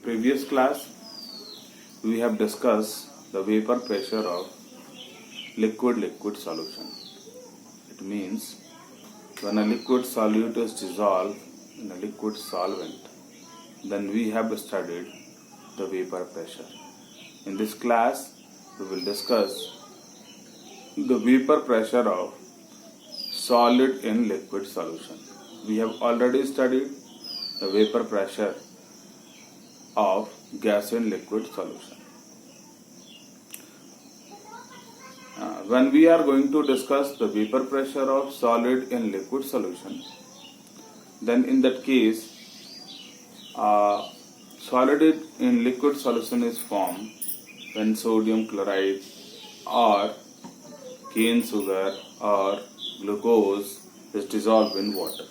previous class, we have discussed the vapor pressure of liquid-liquid solution. It means when a liquid solute is dissolved in a liquid solvent, then we have studied the vapor pressure. In this class, we will discuss the vapor pressure of solid in liquid solution. We have already studied the vapor pressure of gas in liquid solution. When we are going to discuss the vapor pressure of solid in liquid solution, then in that case, solid in liquid solution is formed when sodium chloride or cane sugar or glucose is dissolved in water,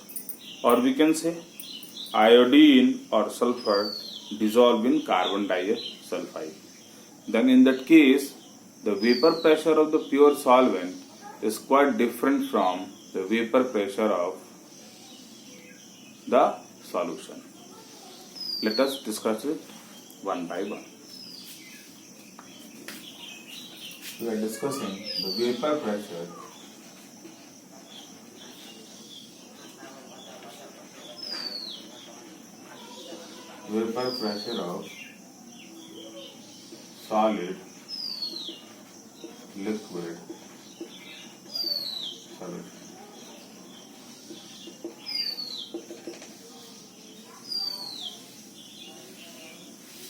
or we can say iodine or sulfur dissolved in carbon disulfide. Then in that case, the vapor pressure of the pure solvent is quite different from the vapor pressure of the solution. Let us discuss it one by one. We are discussing the vapor pressure of solid liquid solution.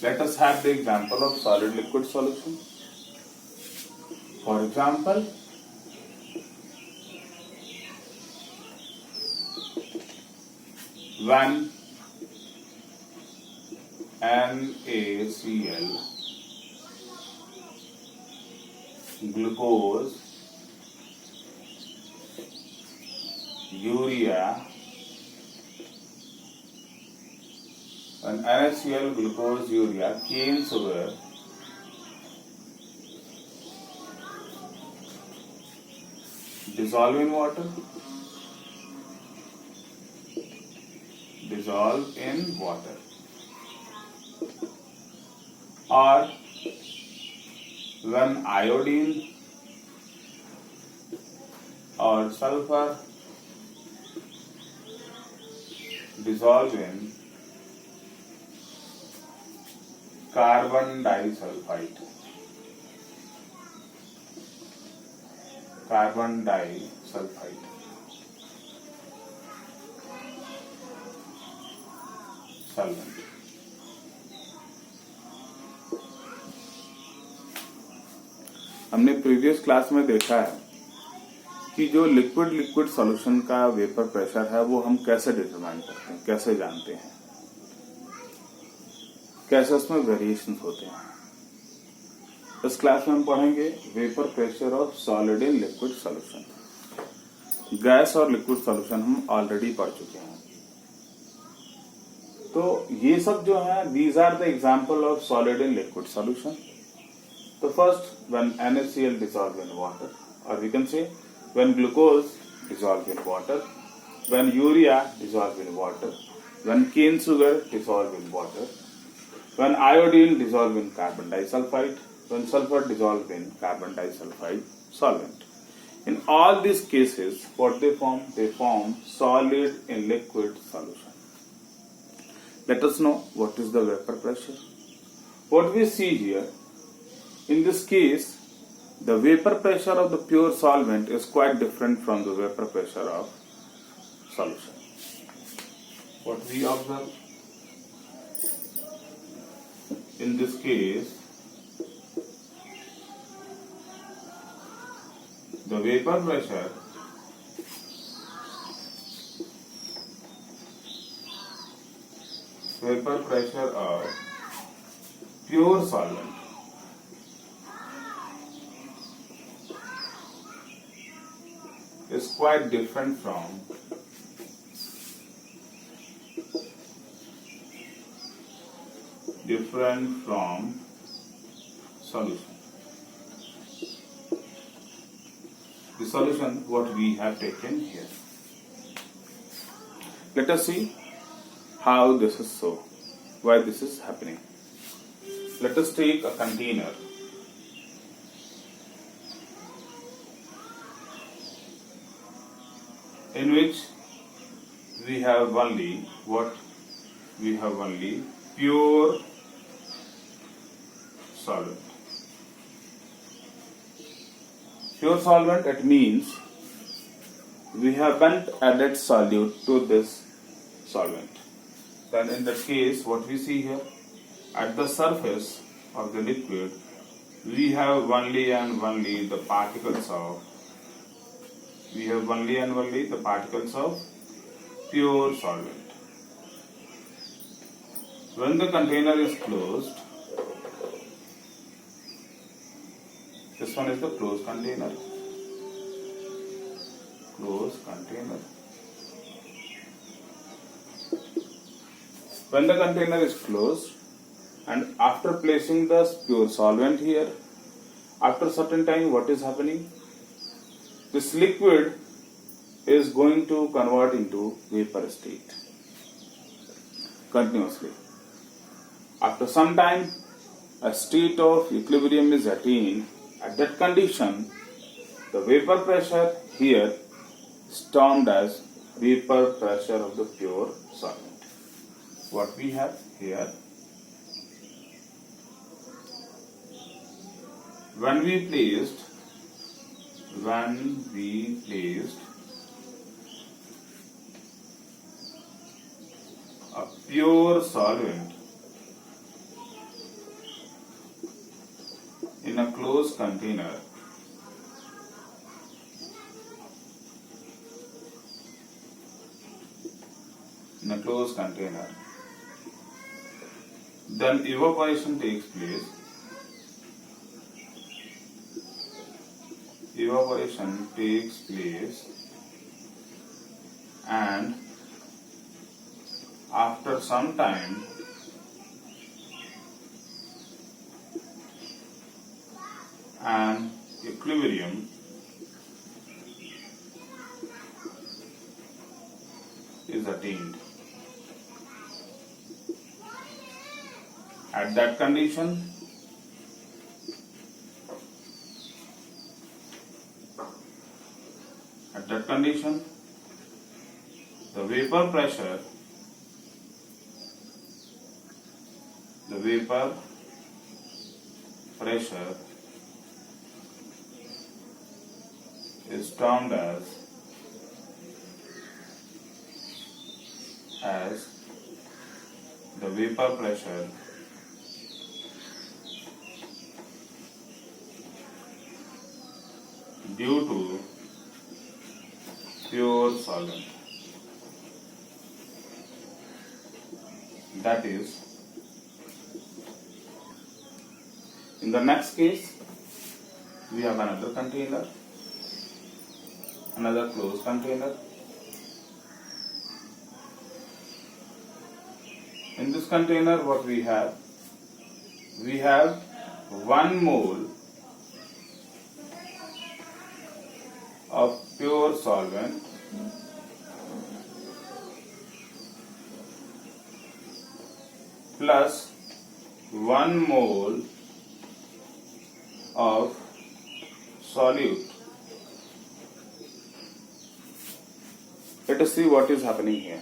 Let us have the example of solid liquid solution. For example, when NaCl, glucose, urea, when NaCl, glucose, urea, cane sugar, dissolve in water, or when iodine or sulfur dissolve in carbon disulfide. Solvent. हमने previous class में देखा है कि जो liquid solution का vapour pressure है वो हम कैसे डिटरमाइन करते हैं, कैसे जानते हैं, कैसे उसमें वेरिएशन होते हैं. इस क्लास में हम पढ़ेंगे vapour pressure of solid in liquid solution. Gas और लिक्विड सॉल्यूशन हम ऑलरेडी पढ़ चुके हैं. तो ये सब जो है, these are the example of solid in liquid solution. So first, when NaCl dissolve in water, or we can say when glucose dissolve in water, when urea dissolve in water, when cane sugar dissolve in water, when iodine dissolve in carbon disulfide, when sulfur dissolve in carbon disulfide solvent. In all these cases, what they form? They form solid in liquid solution. Let us know what is the vapor pressure. What we see here, in this case, the vapor pressure of the pure solvent is quite different from the vapor pressure of solution. What we observe? In this case, the vapor pressure of pure solvent is quite different from solution. The solution what we have taken here. Let us see how this is so, why this is happening. let us take a container. In which we have only what? We have only pure solvent. Pure solvent, it means we haven't added solute to this solvent. Then in that case, what we see here, at the surface of the liquid, we have only and only the particles of pure solvent. When the container is closed, this one is the closed container. When the container is closed, and after placing the pure solvent here, after certain time, what is happening? This liquid is going to convert into vapor state continuously. After some time, a state of equilibrium is attained. At that condition, the vapor pressure here is termed as vapor pressure of the pure solvent. What we have here, when we placed a pure solvent in a closed container, then evaporation takes place. And after some time, an equilibrium is attained. At that condition, the vapor pressure is termed as the vapor pressure due to pure solvent. That is, in the next case, we have another container, another closed container. In this container, what we have? We have 1 mole of pure solvent plus 1 mole of solute. Let us see what is happening here.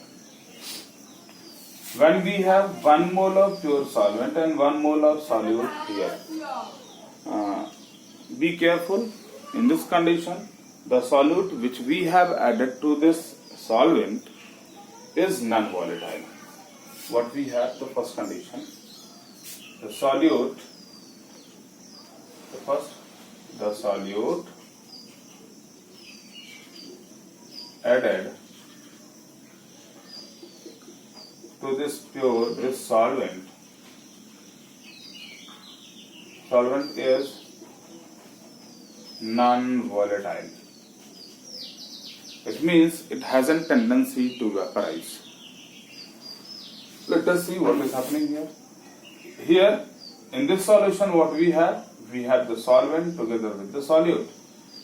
When we have 1 mole of pure solvent and 1 mole of solute here, be careful. In this condition, the solute which we have added to this solvent is non-volatile. What we have, the first condition, the solute added to this solvent is non-volatile. It means it has a tendency to vaporize. Let us see what is happening here. Here, in this solution, what we have? We have the solvent together with the solute.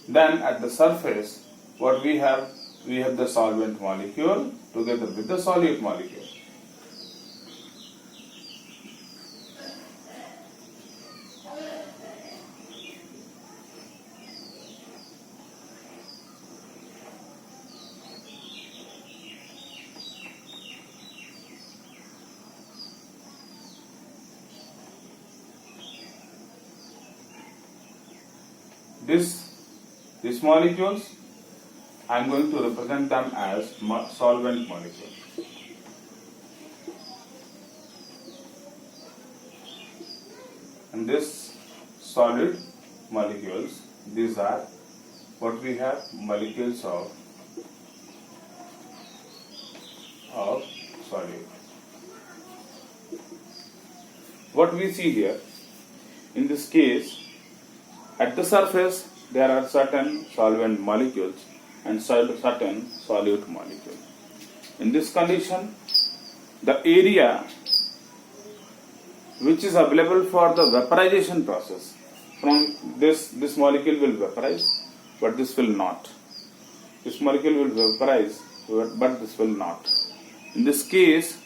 Then at the surface, what we have? We have the solvent molecule together with the solute molecule. these molecules, I am going to represent them as solvent molecule. And this solid molecules, these are what we have, molecules of solute. What we see here, in this case, at the surface there are certain solvent molecules and certain solute molecules. In this condition, the area which is available for the vaporization process from this molecule will vaporize, but this will not. This molecule will vaporize, but this will not. In this case,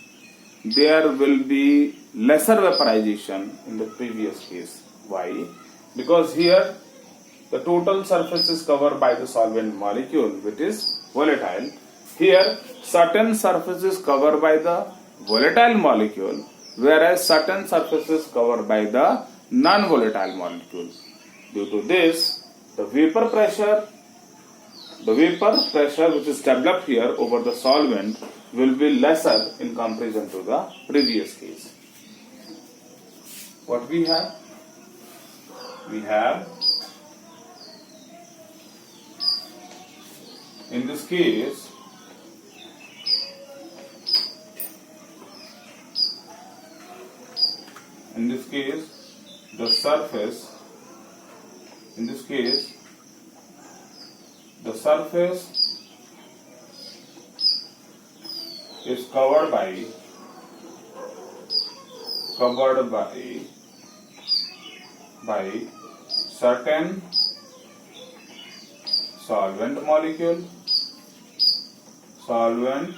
there will be lesser vaporization in the previous case. Why? Because here the total surface is covered by the solvent molecule, which is volatile. Here certain surface is covered by the volatile molecule, whereas certain surface is covered by the non-volatile molecule. Due to this, the vapor pressure which is developed here over the solvent will be lesser in comparison to the previous case. What we have? We have, in this case, the surface is covered by certain solvent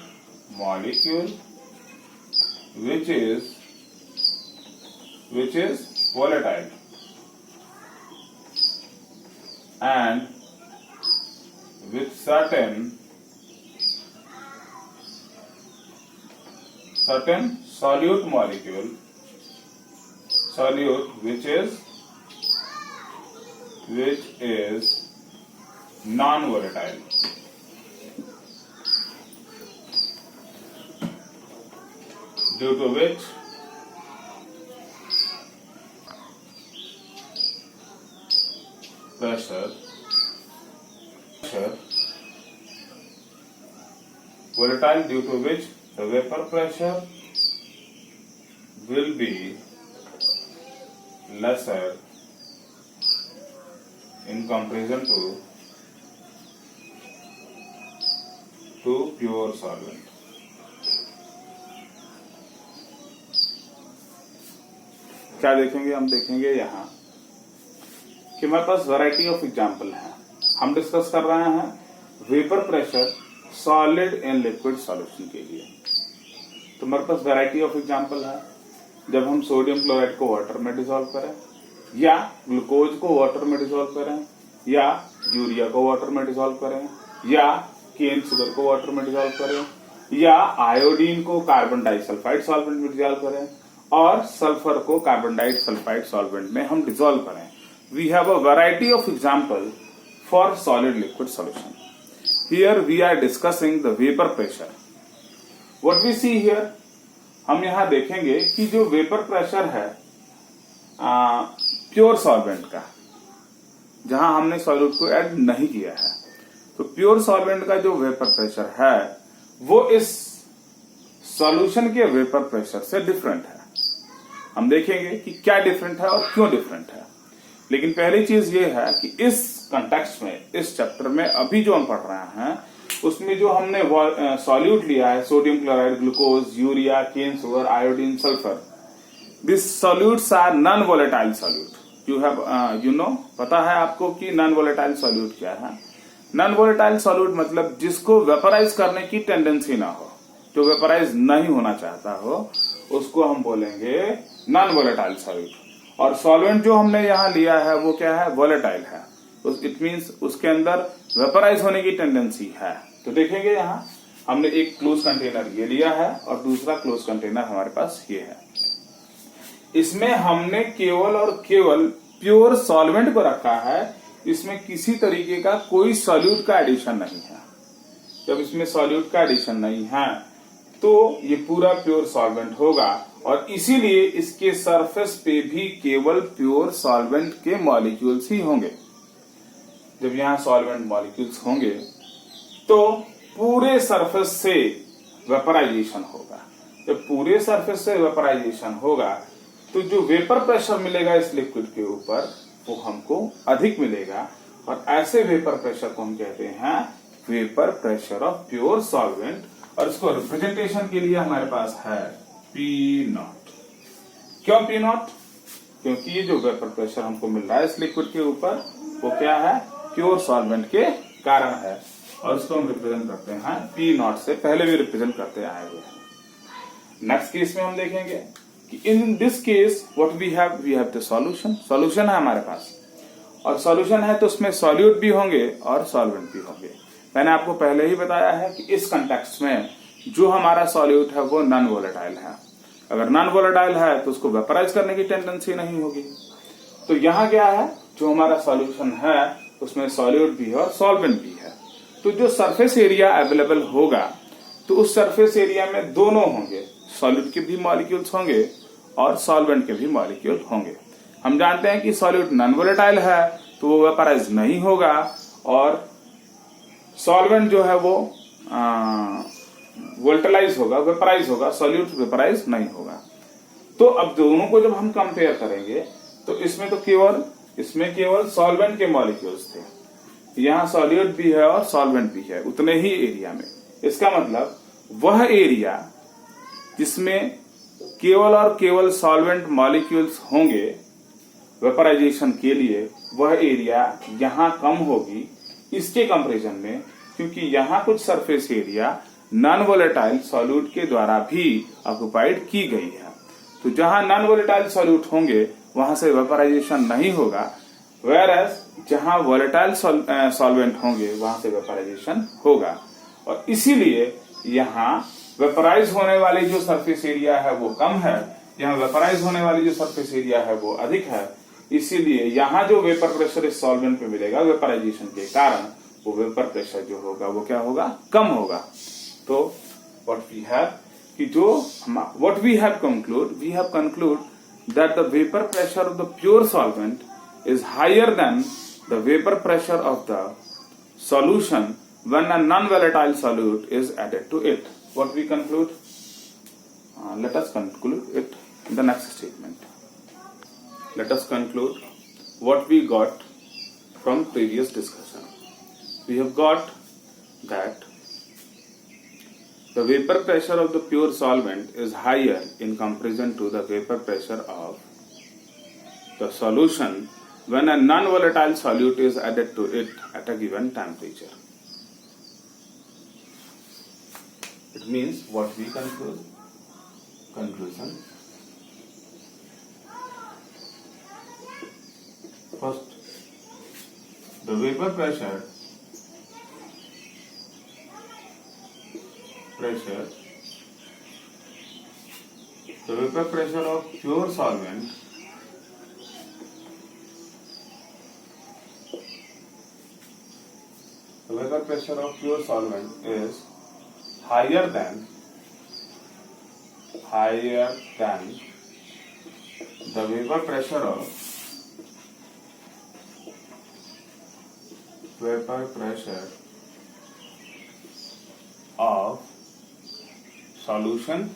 molecule which is volatile, and with certain solute molecule which is non-volatile. Due to which pressure volatile, due to which the vapor pressure will be lesser in comparison to pure solvent. क्या देखेंगे? हम देखेंगे यहाँ कि हमारे पास variety of example है. हम discuss कर रहे हैं vapour pressure solid and liquid solution के लिए. तो हमारे पास वैरायटी ऑफ एग्जाम्पल है. जब हम सोडियम क्लोराइड को वाटर में डिसॉल्व करें, या ग्लूकोज को वाटर में डिसॉल्व करें, या यूरिया को वाटर में डिसॉल्व करें, या केन शुगर को वाटर में डिसॉल्व करें, या आयोडीन को कार्बन डाइसल्फाइड सॉल्वेंट में डिसॉल्व करें, और सल्फर को कार्बन डाइसल्फाइड सॉल्वेंट में हम डिसॉल्व करें. We have a variety of example for solid liquid solution. Here we are discussing the vapour pressure. What we see here, हम यहां देखेंगे कि जो वेपर प्रेशर है प्योर सॉल्वेंट का, जहां हमने सॉल्यूट को ऐड नहीं किया है, तो प्योर सॉल्वेंट का जो वेपर प्रेशर है वो इस सॉल्यूशन के वेपर प्रेशर से डिफरेंट है. हम देखेंगे कि क्या डिफरेंट है और क्यों डिफरेंट है. लेकिन पहली चीज ये है कि इस कंटेक्स्ट में, इस चैप्टर में अभी जो हम पढ़ रहे हैं, उसमें जो हमने सॉल्यूट लिया है, sodium chloride, glucose, urea, cane sugar, iodine, sulphur, this solutes are non volatile solute. You have पता है आपको कि नॉन वोलेटाइल सॉल्यूट क्या है. नॉन वोलेटाइल सॉल्यूट मतलब जिसको वेपराइज करने की टेंडेंसी ना हो, जो वेपराइज नहीं होना चाहता हो, उसको हम बोलेंगे नॉन वोलेटाइल सॉल्यूट. और सॉल्वेंट जो हमने यहाँ लिया है वो क्या है? वोलेटाइल है. इट मीन्स उसके अंदर वेपराइज होने की टेंडेंसी है. तो देखेंगे यहाँ हमने एक क्लोज कंटेनर ये लिया है और दूसरा क्लोज कंटेनर हमारे पास ये है. इसमें हमने केवल और केवल प्योर सॉल्वेंट को रखा है, इसमें किसी तरीके का कोई सॉल्यूट का एडिशन नहीं है। जब इसमें सॉल्यूट का एडिशन नहीं है तो ये पूरा प्योर सॉल्वेंट होगा और इसीलिए इसके सरफेस पे भी केवल प्योर सॉल्वेंट के मॉलिक्यूल्स ही होंगे। जब यहाँ सॉल्वेंट मॉलिक्यूल्स होंगे तो पूरे सरफेस से वेपराइजेशन होगा। जब पूरे सरफेस से वेपराइजेशन होगा तो जो वेपर प्रेशर मिलेगा इस लिक्विड के ऊपर वो हमको अधिक मिलेगा और ऐसे वेपर प्रेशर को हम कहते हैं vapour pressure of pure solvent. और इसको रिप्रेजेंटेशन के लिए हमारे पास है P0। क्यों P0? क्योंकि ये जो वेपर प्रेशर हमको मिल रहा है इस लिक्विड के ऊपर वो क्या है, प्योर सॉल्वेंट के कारण है और उसको हम रिप्रेजेंट करते हैं P0 से, पहले भी रिप्रेजेंट करते आए हुए हैं। नेक्स्ट केस में हम देखेंगे कि in this case what we have the solution. Solution है हमारे पास और सॉल्यूशन है तो उसमें सॉल्यूट भी होंगे और सॉल्वेंट भी होंगे। मैंने आपको पहले ही बताया है कि इस कंटेक्स्ट में जो हमारा सॉल्यूट है वो नॉन वोलेटाइल है। अगर नॉन वोलेटाइल है तो उसको वेपराइज करने की टेंडेंसी नहीं होगी। तो यहाँ क्या है, जो हमारा सॉल्यूशन है उसमें सॉल्यूट भी है और सॉल्वेंट भी है। तो जो सरफेस एरिया अवेलेबल होगा तो उस सरफेस एरिया में दोनों होंगे, सॉल्यूट के भी मॉलिक्यूल्स होंगे और सॉल्वेंट के भी मॉलिक्यूल होंगे। हम जानते हैं कि सॉल्यूट नॉन वोलेटाइल है तो वो वेपराइज नहीं होगा और सॉल्वेंट जो है वो वोल्टेलाइज होगा, वेपराइज होगा, सॉल्यूट वेपराइज नहीं होगा। तो अब दोनों को जब हम कंपेयर करेंगे तो इसमें केवल सॉल्वेंट के मॉलिक्यूल्स थे, यहाँ सॉल्यूट भी है और सॉल्वेंट भी है उतने ही एरिया में। इसका मतलब वह एरिया जिसमें केवल और केवल सॉल्वेंट मॉलिक्यूल्स होंगे वेपराइजेशन के लिए, वह एरिया यहाँ कम होगी इसके कंपैरिजन में, क्योंकि यहाँ कुछ surface area non volatile solute के द्वारा भी ऑक्युपाइड की गई है। तो जहां नॉन वोलेटाइल सॉल्यूट होंगे वहां से वेपराइजेशन नहीं होगा, वेयरएज जहां वोलेटाइल सॉल्वेंट होंगे वहां से वेपराइजेशन होगा। और इसीलिए यहाँ वेपराइज होने वाली जो सरफेस एरिया है वो कम है, यहाँ वेपराइज होने वाली जो सरफेस एरिया है वो अधिक है। इसीलिए यहाँ जो वेपर प्रेशर इस सॉल्वेंट पे मिलेगा वेपराइजेशन के कारण, वो वेपर प्रेशर जो होगा वो क्या होगा, कम होगा। तो what we have conclude that the vapor pressure of the pure solvent is higher than the vapor pressure of the solution when a non-volatile solute is added to it. What we conclude? Let us conclude it in the next statement. Let us conclude what we got from previous discussion. We have got that the vapor pressure of the pure solvent is higher in comparison to the vapor pressure of the solution when a non-volatile solute is added to it at a given temperature. It means what we conclude? Conclusion. First, the vapor pressure of pure solvent is higher than the vapor pressure of solution.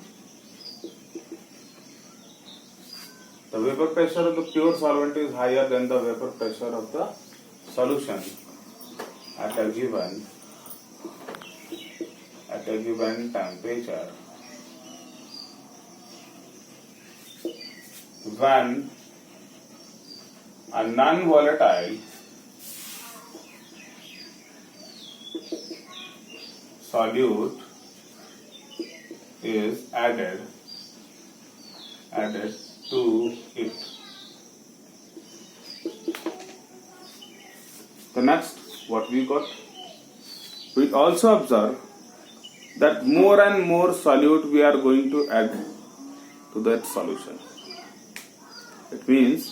The vapor pressure of the pure solvent is higher than the vapor pressure of the solution at a given temperature when a non-volatile solute is added to it. The next, what we got? We also observe that more and more solute we are going to add to that solution. It means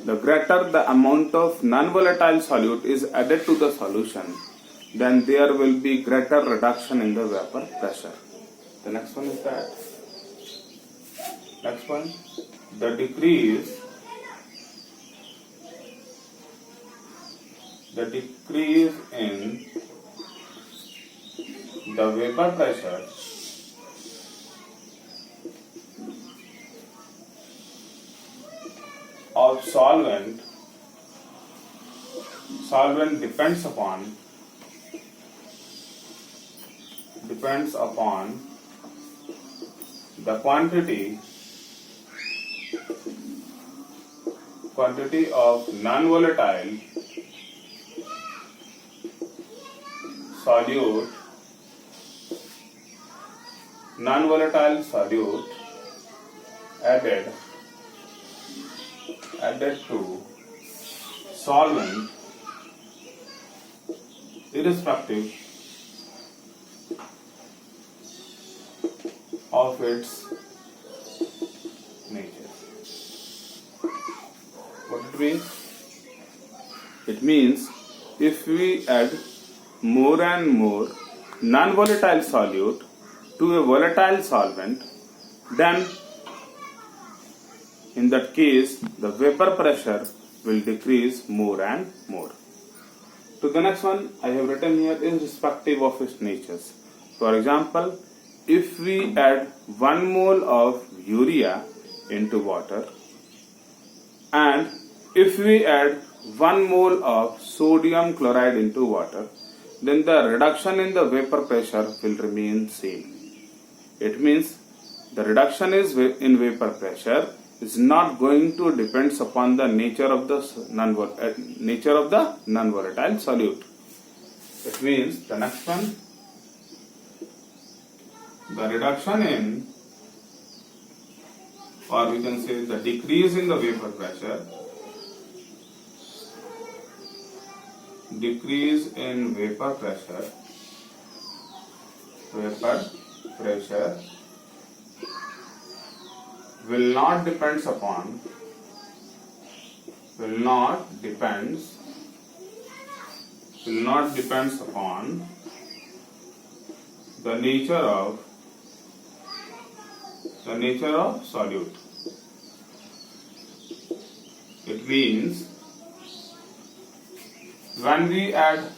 the greater the amount of non-volatile solute is added to the solution, then there will be greater reduction in the vapor pressure. The next one is that. Next one, the decrease in the vapor pressure of solvent depends upon the quantity of non-volatile solute added to solvent irrespective of its nature. What it means? It means if we add more and more non-volatile solute to a volatile solvent, then in that case the vapor pressure will decrease more and more. To the next one, I have written here irrespective of its natures. For example, if we add 1 mole of urea into water and if we add 1 mole of sodium chloride into water, then the reduction in the vapor pressure will remain same. It means the reduction in vapor pressure is not going to depend upon the nature of the non-volatile solute. It means the next one, the reduction in, or we can say the decrease in the vapor pressure, will not depends upon the nature of solute. It means when we add